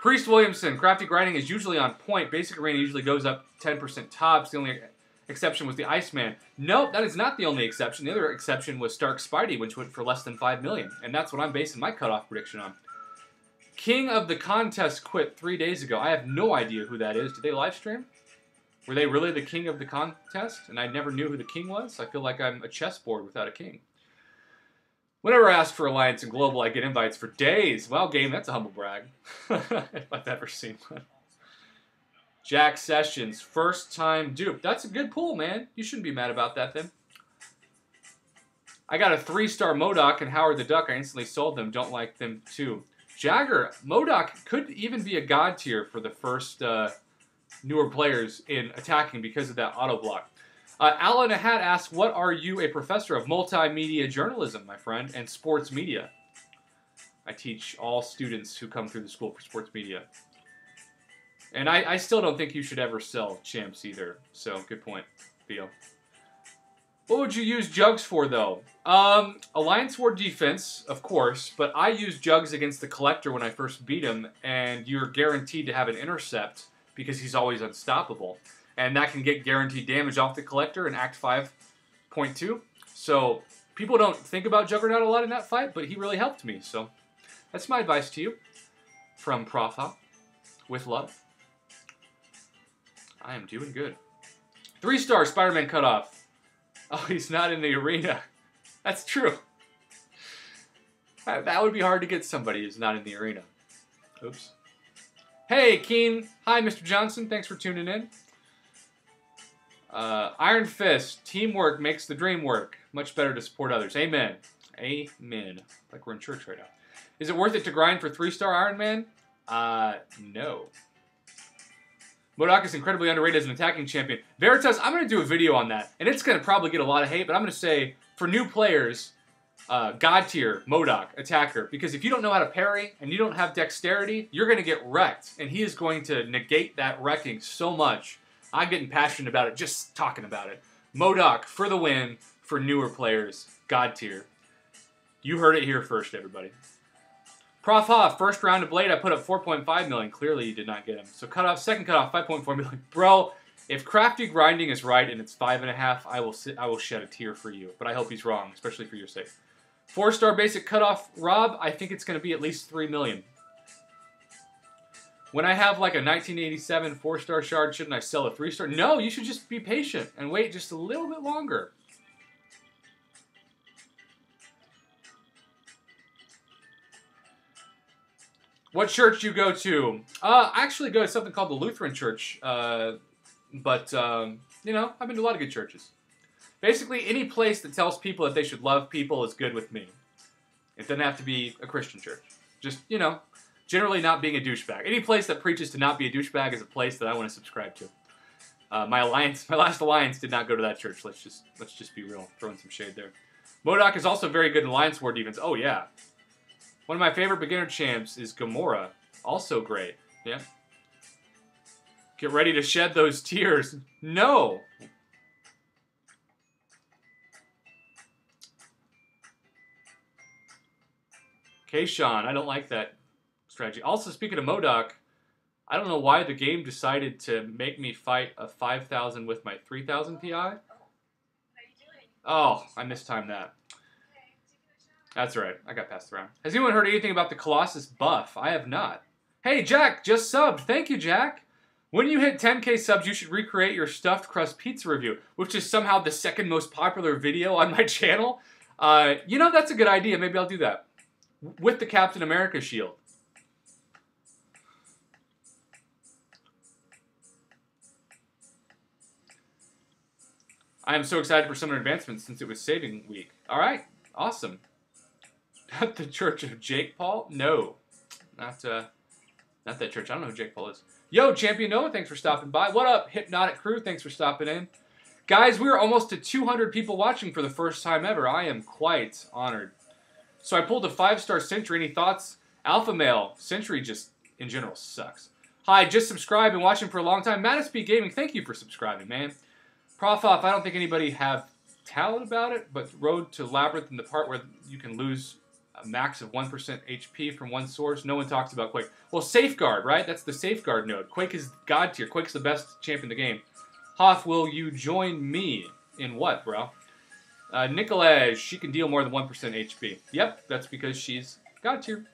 Priest Williamson, crafty grinding is usually on point. Basic arena usually goes up 10% tops. The only exception was the Iceman. No, that is not the only exception. The other exception was Stark Spidey, which went for less than 5 million. And that's what I'm basing my cutoff prediction on. King of the Contest quit 3 days ago. I have no idea who that is. Did they live stream? Were they really the king of the contest? And I never knew who the king was? I feel like I'm a chessboard without a king. Whenever I ask for Alliance and Global, I get invites for days. Well, game, that's a humble brag. If I've ever seen one. Jack Sessions, first time dupe. That's a good pull, man. You shouldn't be mad about that, then. I got a 3-star MODOK and Howard the Duck. I instantly sold them. Don't like them, too. Jagger, MODOK could even be a god tier for the first newer players in attacking because of that auto block. Alan Ahat asks, what are you a professor of? Multimedia journalism, my friend, and sports media. I teach all students who come through the school for sports media. And I still don't think you should ever sell champs either. So, good point, Theo. What would you use Jugs for, though? Alliance War defense, of course, but I used Jugs against the Collector when I first beat him, and you're guaranteed to have an intercept because he's always unstoppable. And that can get guaranteed damage off the Collector in Act 5.2. So people don't think about Juggernaut a lot in that fight, but he really helped me. So that's my advice to you from Prof Hop, with love. I am doing good. 3-star Spider-Man cutoff. Oh, he's not in the arena. That's true. That would be hard to get somebody who's not in the arena. Oops. Hey, Keen. Hi, Mr. Johnson. Thanks for tuning in. Iron Fist. Teamwork makes the dream work. Much better to support others. Amen. Amen. Like we're in church right now. Is it worth it to grind for 3-star Iron Man? No. MODOK is incredibly underrated as an attacking champion. Veritas, I'm going to do a video on that. And it's going to probably get a lot of hate, but I'm going to say, for new players, God tier, MODOK, attacker. Because if you don't know how to parry, and you don't have dexterity, you're going to get wrecked. And he is going to negate that wrecking so much. I'm getting passionate about it, just talking about it. MODOK, for the win, for newer players, God tier. You heard it here first, everybody. Prof Hoff, first round of Blade, I put up 4.5 million. Clearly you did not get him. So cutoff, second cutoff, 5.4 million. Bro, if crafty grinding is right and it's 5.5, I will shed a tear for you. But I hope he's wrong, especially for your sake. 4-star basic cutoff, Rob, I think it's going to be at least 3 million. When I have like a 1987 4-star shard, shouldn't I sell a 3-star? No, you should just be patient and wait just a little bit longer. What church do you go to? I actually go to something called the Lutheran Church. You know, I've been to a lot of good churches. Basically, any place that tells people that they should love people is good with me. It doesn't have to be a Christian church. Just, you know, generally not being a douchebag. Any place that preaches to not be a douchebag is a place that I want to subscribe to. My last alliance did not go to that church. Let's just be real. Throwing some shade there. MODOK is also very good in Alliance War defense. Oh, yeah. One of my favorite beginner champs is Gamora. Also great. Yeah. Get ready to shed those tears. No. Kayshawn, I don't like that strategy. Also, speaking of MODOK, I don't know why the game decided to make me fight a 5,000 with my 3,000 PI. Oh, I mistimed that. That's right. I got passed around. Has anyone heard anything about the Colossus buff? I have not. Hey, Jack, just subbed. Thank you, Jack. When you hit 10K subs, you should recreate your stuffed crust pizza review, which is somehow the second most popular video on my channel. You know, that's a good idea. Maybe I'll do that. With the Captain America shield. I am so excited for Summoner Advancements since it was saving week. All right. Awesome. Not the Church of Jake Paul? No. Not that church. I don't know who Jake Paul is. Yo, Champion Noah, thanks for stopping by. What up, Hypnotic Crew? Thanks for stopping in. Guys, we're almost to 200 people watching for the first time ever. I am quite honored. So I pulled a 5-star Sentry. Any thoughts? Alpha Male. Sentry just, in general, sucks. Hi, just subscribed and watching for a long time. Mattisby Gaming, thank you for subscribing, man. Prof Off, I don't think anybody have talent about it, but Road to Labyrinth and the part where you can lose a max of 1% HP from one source. No one talks about Quake. Well, Safeguard, right? That's the Safeguard node. Quake is God tier. Quake's the best champ in the game. Hoff, will you join me in what, bro? Nicolaj, she can deal more than 1% HP. Yep, that's because she's God tier.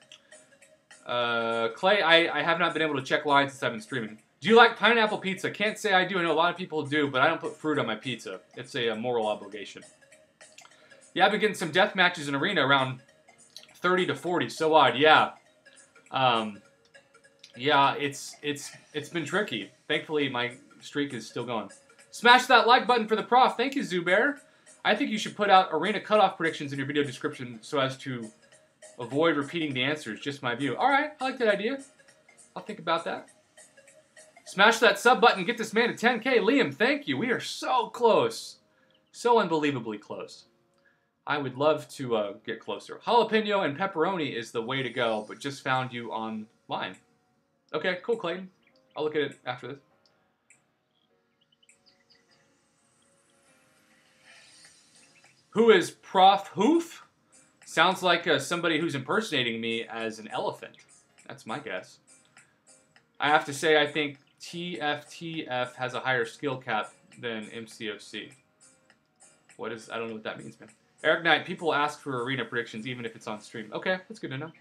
Clay, I have not been able to check lines since I've been streaming. Do you like pineapple pizza? Can't say I do. I know a lot of people do, but I don't put fruit on my pizza. It's a moral obligation. Yeah, I've been getting some death matches in Arena around 30 to 40. So odd, yeah. Yeah, it's been tricky. Thankfully, my streak is still going. Smash that like button for the prof. Thank you, Zubair. I think you should put out Arena cutoff predictions in your video description so as to avoid repeating the answers. Just my view. All right, I like that idea. I'll think about that. Smash that sub button. Get this man to 10K. Liam, thank you. We are so close. So unbelievably close. I would love to get closer. Jalapeno and pepperoni is the way to go, but just found you online. Okay, cool, Clayton. I'll look at it after this. Who is Prof Hoof? Sounds like somebody who's impersonating me as an elephant. That's my guess. I have to say, I think TFTF has a higher skill cap than MCOC. What is... I don't know what that means, man. Eric Knight, people ask for arena predictions even if it's on stream. Okay, that's good to know.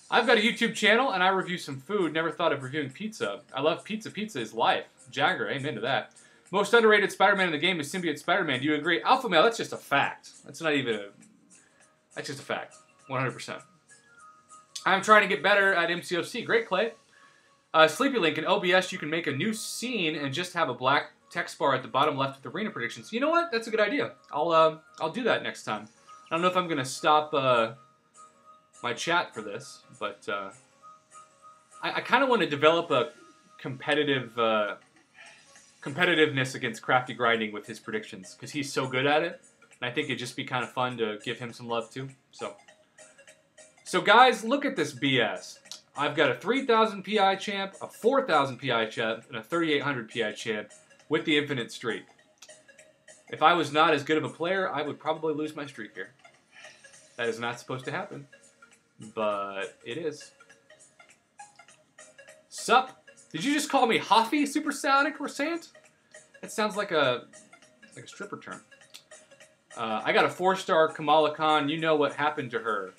I've got a YouTube channel, and I review some food. Never thought of reviewing pizza. I love pizza. Pizza is life. Jagger, amen to that. Most underrated Spider-Man in the game is Symbiote Spider-Man. Do you agree? Alpha Male, that's just a fact. That's not even a... That's just a fact. 100%. I'm trying to get better at MCOC. Great, Clay. Sleepy Link, in OBS, you can make a new scene and just have a black text bar at the bottom left with arena predictions. You know what? That's a good idea. I'll do that next time. I don't know if I'm going to stop my chat for this, but I kind of want to develop a competitiveness against Crafty Grinding with his predictions, because he's so good at it, and I think it'd just be kind of fun to give him some love too. So guys, look at this BS. I've got a 3,000 PI champ, a 4,000 PI champ, and a 3,800 PI champ with the infinite streak. If I was not as good of a player, I would probably lose my streak here. That is not supposed to happen, but it is. Sup? Did you just call me Hoffy Supersonic Rosant? That sounds like a stripper term. I got a 4-star Kamala Khan. You know what happened to her.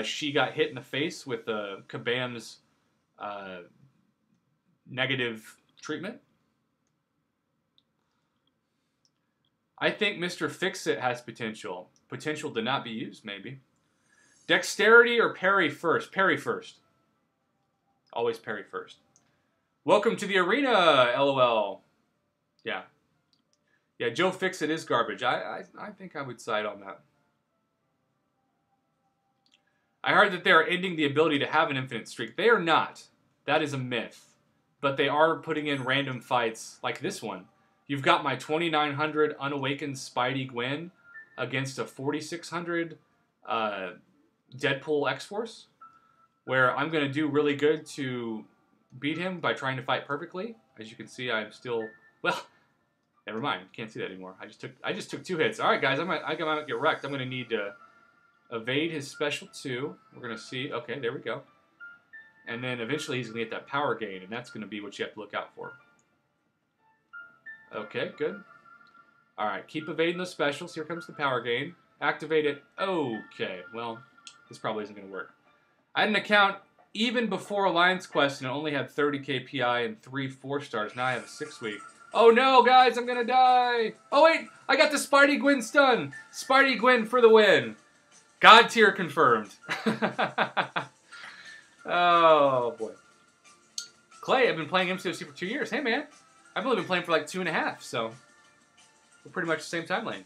She got hit in the face with Kabam's negative treatment. I think Mr. Fix-It has potential. Potential to not be used, maybe. Dexterity or parry first? Parry first. Always parry first. Welcome to the arena, LOL. Yeah. Yeah, Joe Fix-It is garbage. I think I would side on that. I heard that they are ending the ability to have an infinite streak. They are not. That is a myth. But they are putting in random fights like this one. You've got my 2,900 unawakened Spidey Gwen against a 4,600 Deadpool X-Force, where I'm going to do really good to beat him by trying to fight perfectly. As you can see, I'm still... Well, never mind. Can't see that anymore. I just took 2 hits. All right, guys, I might get wrecked. I'm going to need to evade his special 2. We're going to see. Okay, there we go. And then eventually he's going to get that power gain, and that's going to be what you have to look out for. Okay, good. All right, keep evading those specials. Here comes the power gain. Activate it. Okay, well, this probably isn't going to work. I had an account even before Alliance Quest, and it only had 30k PI and 3 4-stars. Now I have a 6-week. Oh no, guys, I'm going to die. Oh wait, I got the Spidey Gwen stun. Spidey Gwen for the win. God tier confirmed. Oh, boy. Clay, I've been playing MCOC for 2 years. Hey, man. I've only been playing for like 2.5, so we're pretty much the same time lane.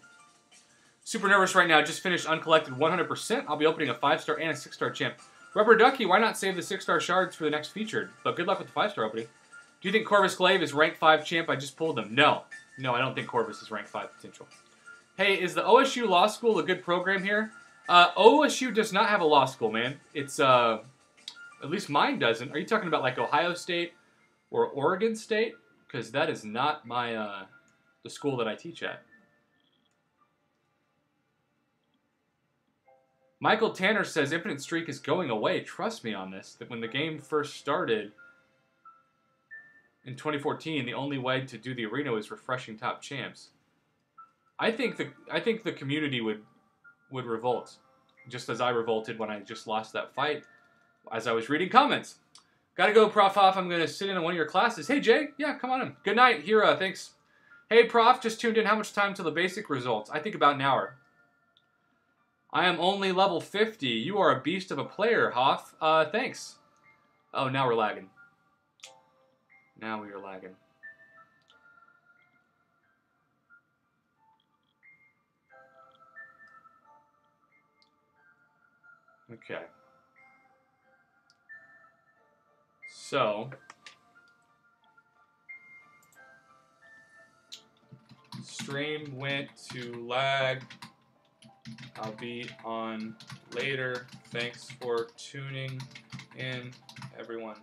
Super nervous right now. Just finished uncollected 100%. I'll be opening a 5-star and a 6-star champ. Rubber Ducky, why not save the 6-star shards for the next featured? But good luck with the 5-star opening. Do you think Corvus Glaive is rank 5 champ? I just pulled them. No. No, I don't think Corvus is rank 5 potential. Hey, is the OSU Law School a good program here? OSU does not have a law school, man. It's, at least mine doesn't. Are you talking about like Ohio State or Oregon State? Because that is not my, the school that I teach at. Michael Tanner says Infinite Streak is going away. Trust me on this. That when the game first started in 2014, the only way to do the arena was refreshing top champs. I think the community would revolt, just as I revolted when I just lost that fight as I was reading comments. Gotta go, Prof. Hoff. I'm going to sit in on one of your classes. Hey, Jay. Yeah, come on in. Good night, Hira. Thanks. Hey, Prof. Just tuned in. How much time till the basic results? I think about an hour. I am only level 50. You are a beast of a player, Hoff. Thanks. Oh, now we're lagging. Now we are lagging. Okay. So, stream went to lag. I'll be on later. Thanks for tuning in, everyone.